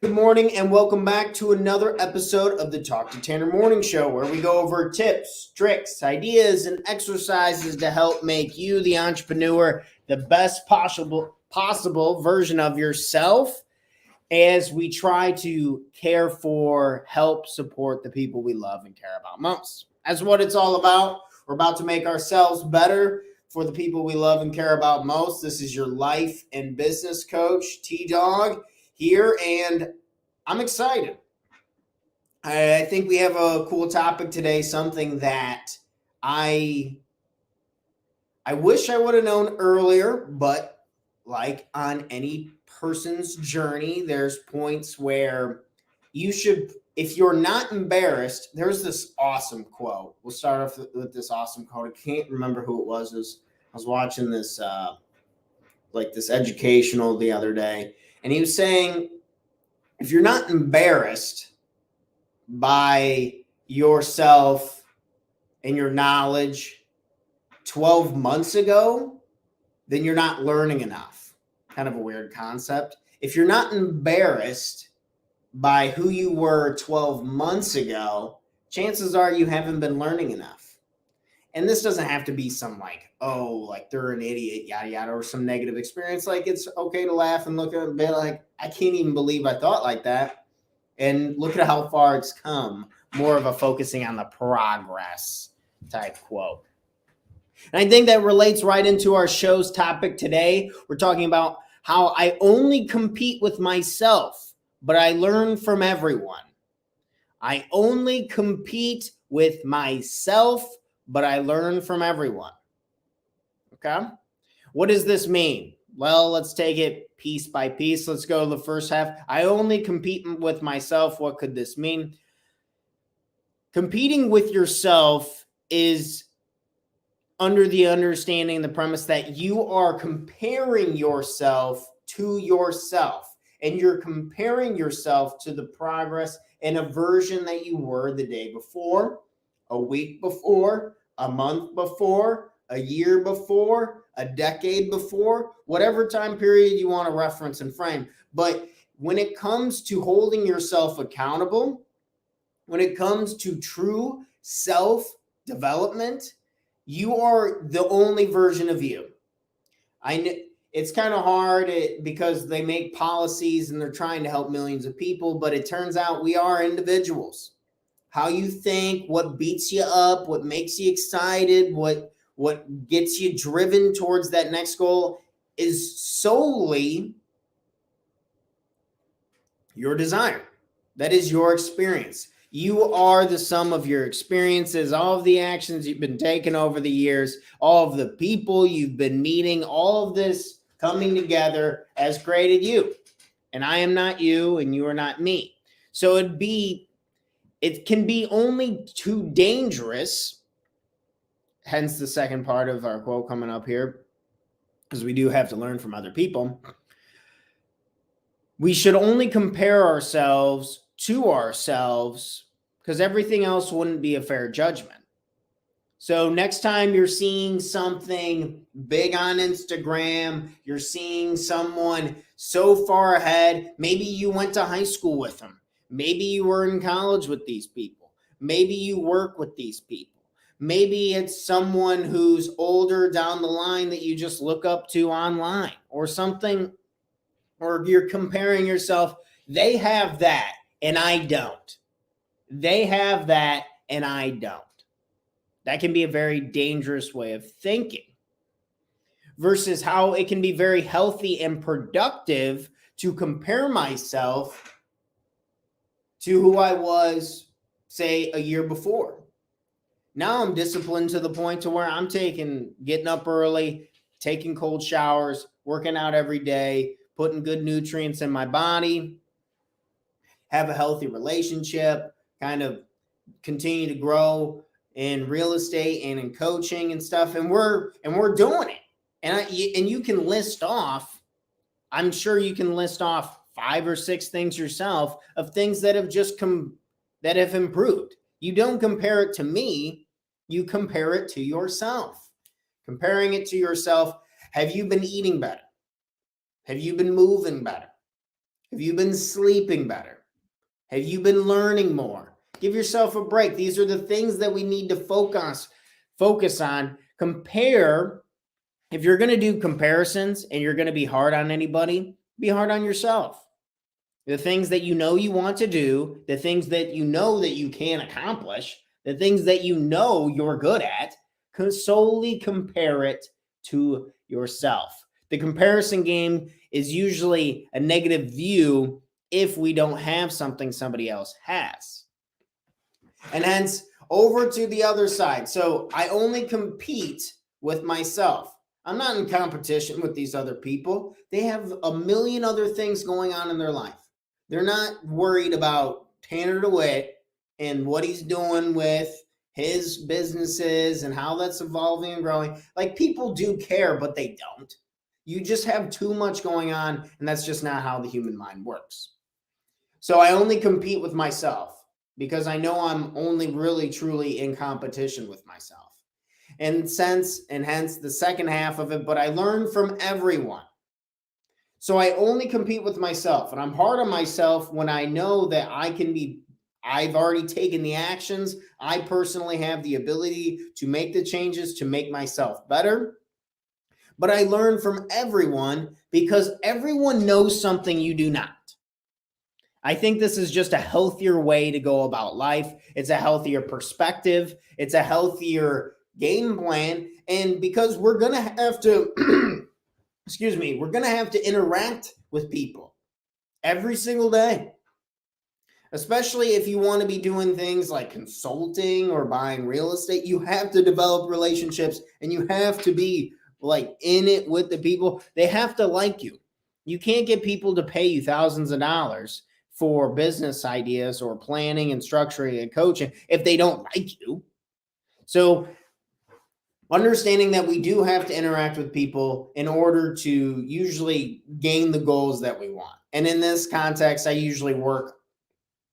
Good morning and welcome back to another episode of the Talk to Tanner Morning Show, where we go over tips, tricks, ideas, and exercises to help make you, the entrepreneur, the best possible version of yourself as we try to care for, help, support the people we love and care about most. That's what it's all about. We're about to make ourselves better for the people we love and care about most. This is your life and business coach, T-Dog, here, and I'm excited. I think we have a cool topic today, something that I wish I would have known earlier, but like on any person's journey, there's points where you should, if you're not embarrassed, there's this awesome quote. We'll start off with this awesome quote. I can't remember who it was. I was watching this this educational the other day, and he was saying, if you're not embarrassed by yourself and your knowledge 12 months ago, then you're not learning enough. Kind of a weird concept. If you're not embarrassed by who you were 12 months ago, chances are you haven't been learning enough. And this doesn't have to be some they're an idiot, yada, yada, or some negative experience. Like, it's okay to laugh and look at it and be like, I can't even believe I thought like that. And look at how far it's come. More of a focusing on the progress type quote. And I think that relates right into our show's topic today. We're talking about how I only compete with myself, but I learn from everyone. I only compete with myself, but I learn from everyone. Okay? What does this mean? Well, let's take it piece by piece. Let's go to the first half. I only compete with myself. What could this mean? Competing with yourself is under the understanding, the premise that you are comparing yourself to yourself, and you're comparing yourself to the progress and a version that you were the day before, a week before, a month before, a year before, a decade before, whatever time period you want to reference and frame. But when it comes to holding yourself accountable, when it comes to true self-development, you are the only version of you. It's kind of hard because they make policies and they're trying to help millions of people, but it turns out we are individuals. How you think, what beats you up, what makes you excited, what gets you driven towards that next goal is solely your desire. That is your experience. You are the sum of your experiences, all of the actions you've been taking over the years, all of the people you've been meeting, all of this coming together has created you. And I am not you, and you are not me. So it can be only too dangerous, hence the second part of our quote coming up here, because we do have to learn from other people. We should only compare ourselves to ourselves because everything else wouldn't be a fair judgment. So next time you're seeing something big on Instagram, you're seeing someone so far ahead, maybe you went to high school with them. Maybe you were in college with these people. Maybe you work with these people. Maybe it's someone who's older down the line that you just look up to online or something, or you're comparing yourself. They have that and I don't. They have that and I don't. That can be a very dangerous way of thinking versus how it can be very healthy and productive to compare myself to who I was, say, a year before. Now I'm disciplined to the point to where I'm getting up early, taking cold showers, working out every day, putting good nutrients in my body, have a healthy relationship, kind of continue to grow in real estate and in coaching and stuff. And we're doing it. And you can list off, I'm sure you can list off 5 or 6 things yourself of things that have improved. You don't compare it to me, you compare it to yourself. Comparing it to yourself, have you been eating better? Have you been moving better? Have you been sleeping better? Have you been learning more? Give yourself a break. These are the things that we need to focus on. Compare. If you're going to do comparisons and you're going to be hard on anybody, be hard on yourself. The things that you know you want to do, the things that you know that you can accomplish, the things that you know you're good at, can solely compare it to yourself. The comparison game is usually a negative view if we don't have something somebody else has. And hence, over to the other side. So I only compete with myself. I'm not in competition with these other people. They have a million other things going on in their life. They're not worried about Tanner DeWitt and what he's doing with his businesses and how that's evolving and growing. Like, people do care, but they don't. You just have too much going on, and that's just not how the human mind works. So I only compete with myself because I know I'm only really truly in competition with myself. And hence the second half of it, but I learn from everyone. So I only compete with myself, and I'm hard on myself when I know that I've already taken the actions. I personally have the ability to make the changes to make myself better. But I learn from everyone because everyone knows something you do not. I think this is just a healthier way to go about life. It's a healthier perspective. It's a healthier game plan. And because we're going to have to, we're going to have to interact with people every single day. Especially if you want to be doing things like consulting or buying real estate, you have to develop relationships and you have to be like in it with the people. They have to like you. You can't get people to pay you thousands of dollars for business ideas or planning and structuring and coaching if they don't like you. So understanding that we do have to interact with people in order to usually gain the goals that we want. And in this context, I usually work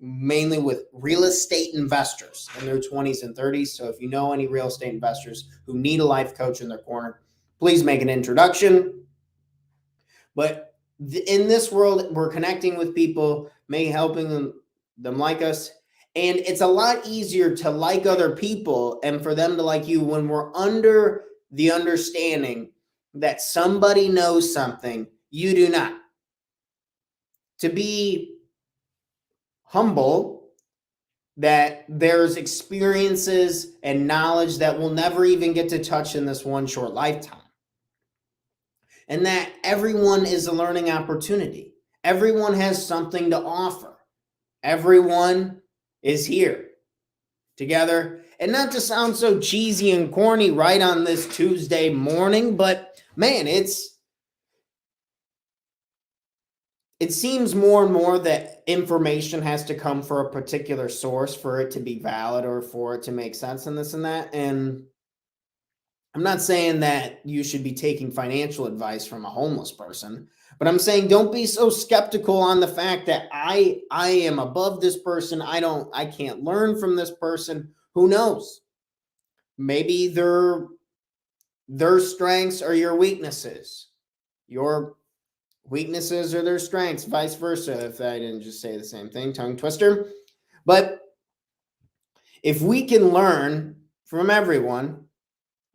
mainly with real estate investors in their 20s and 30s. So if you know any real estate investors who need a life coach in their corner, please make an introduction. But in this world, we're connecting with people, helping them like us. And it's a lot easier to like other people and for them to like you when we're under the understanding that somebody knows something you do not. To be humble that there's experiences and knowledge that we'll never even get to touch in this one short lifetime. And that everyone is a learning opportunity. Everyone has something to offer. Everyone is here together. And not to sound so cheesy and corny right on this Tuesday morning, but man, it seems more and more that information has to come from a particular source for it to be valid or for it to make sense and this and that. And I'm not saying that you should be taking financial advice from a homeless person, but I'm saying don't be so skeptical on the fact that I am above this person. I can't learn from this person. Who knows? Maybe their strengths are your weaknesses. Your weaknesses are their strengths, vice versa. If I didn't just say the same thing, tongue twister. But if we can learn from everyone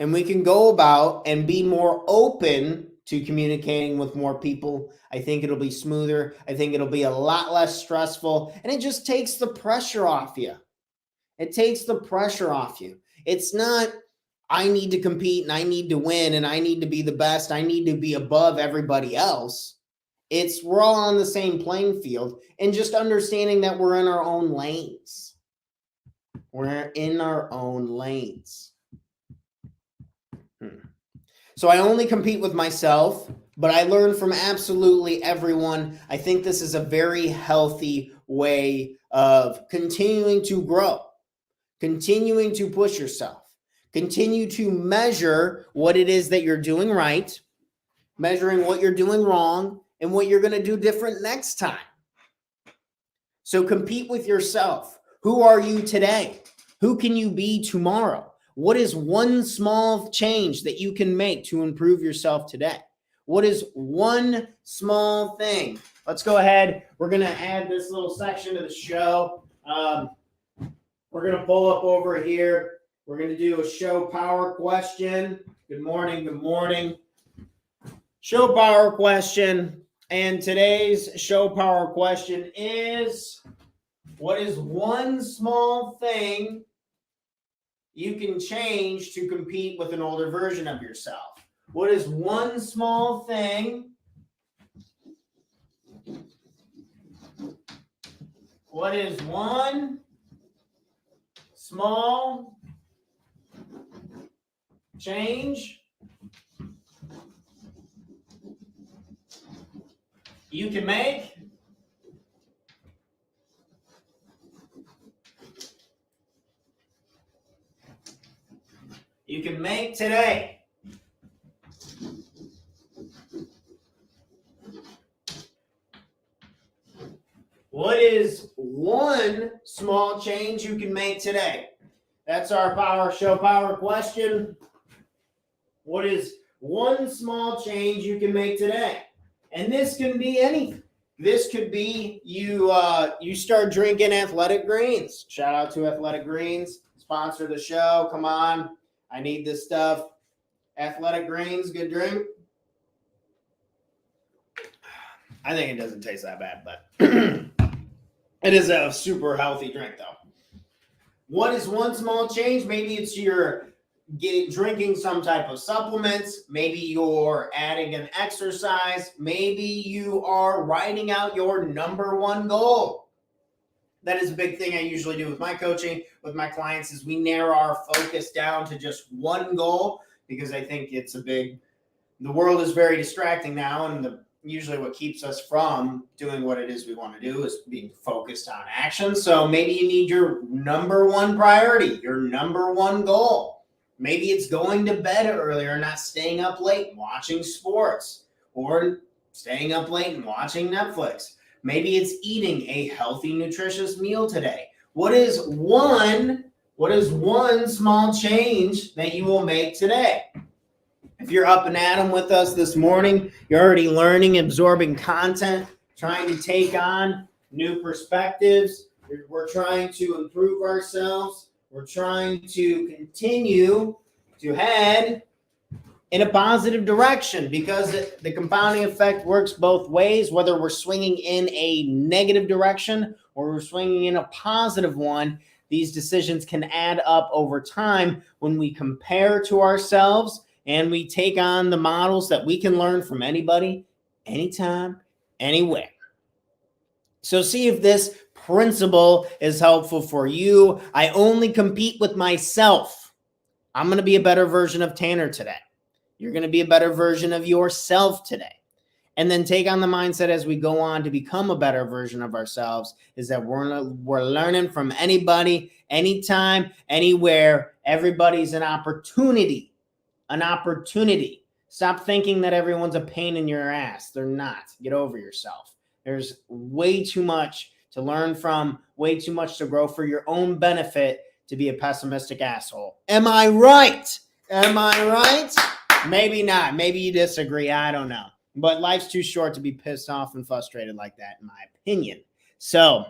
and we can go about and be more open to communicating with more people, I think it'll be smoother. I think it'll be a lot less stressful, and it just takes the pressure off you. It takes the pressure off you. It's not, I need to compete and I need to win and I need to be the best. I need to be above everybody else. It's we're all on the same playing field, and just understanding that we're in our own lanes. We're in our own lanes. So I only compete with myself, but I learn from absolutely everyone. I think this is a very healthy way of continuing to grow, continuing to push yourself, continue to measure what it is that you're doing right, measuring what you're doing wrong, and what you're going to do different next time. So compete with yourself. Who are you today? Who can you be tomorrow? What is one small change that you can make to improve yourself today? What is one small thing let's go ahead. We're going to add this little section to the show. We're going to pull up over here. We're going to do a show power question. Good morning. Good morning. Show power question. And today's show power question is, what is one small thing you can change to compete with an older version of yourself? What is one small thing? What is one small change you can make today? What is one small change you can make today? That's our show power question. What is one small change you can make today? And this can be anything. This could be you start drinking Athletic Greens. Shout out to Athletic Greens. Sponsor the show. Come on. I need this stuff. Athletic Greens, good drink. I think it doesn't taste that bad, but it is a super healthy drink, though. What is one small change? Maybe it's you're drinking some type of supplements. Maybe you're adding an exercise. Maybe you are writing out your number one goal. That is a big thing I usually do with my coaching, with my clients, is we narrow our focus down to just one goal, because I think the world is very distracting now, and usually what keeps us from doing what it is we want to do is being focused on action. So maybe you need your number one priority, your number one goal. Maybe it's going to bed earlier, not staying up late and watching sports, or staying up late and watching Netflix. Maybe it's eating a healthy, nutritious meal today. What is one small change that you will make today? If you're up and at 'em with us this morning, you're already learning, absorbing content, trying to take on new perspectives. We're trying to improve ourselves. We're trying to continue to head in a positive direction, because the compounding effect works both ways, whether we're swinging in a negative direction or we're swinging in a positive one. These decisions can add up over time when we compare to ourselves and we take on the models that we can learn from anybody, anytime, anywhere. So see if this principle is helpful for you. I only compete with myself. I'm going to be a better version of Tanner today. You're going to be a better version of yourself today. And then take on the mindset as we go on to become a better version of ourselves, is that we're learning from anybody, anytime, anywhere. Everybody's an opportunity. An opportunity. Stop thinking that everyone's a pain in your ass. They're not. Get over yourself. There's way too much to learn from, way too much to grow for your own benefit to be a pessimistic asshole. Am I right? Am I right? Maybe not. Maybe you disagree. I don't know. But life's too short to be pissed off and frustrated like that, in my opinion. So,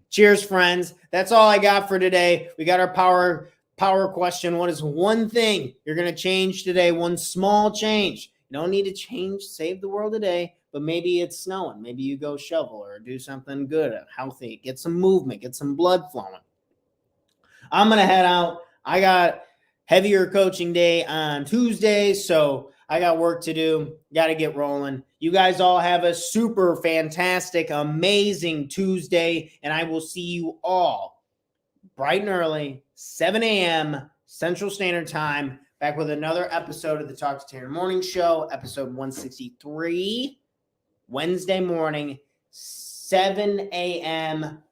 cheers, friends. That's all I got for today. We got our power question. What is one thing you're going to change today? One small change. You don't need to save the world today, but maybe it's snowing. Maybe you go shovel or do something good, healthy, get some movement, get some blood flowing. I'm going to head out. I got heavier coaching day on Tuesday, so I got work to do. Got to get rolling. You guys all have a super fantastic, amazing Tuesday, and I will see you all bright and early, 7 a.m. Central Standard Time, back with another episode of the Talk to Tanner Morning Show, episode 163, Wednesday morning, 7 a.m.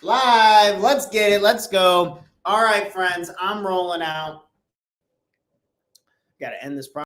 live. Let's get it. Let's go. All right, friends, I'm rolling out. Got to end this.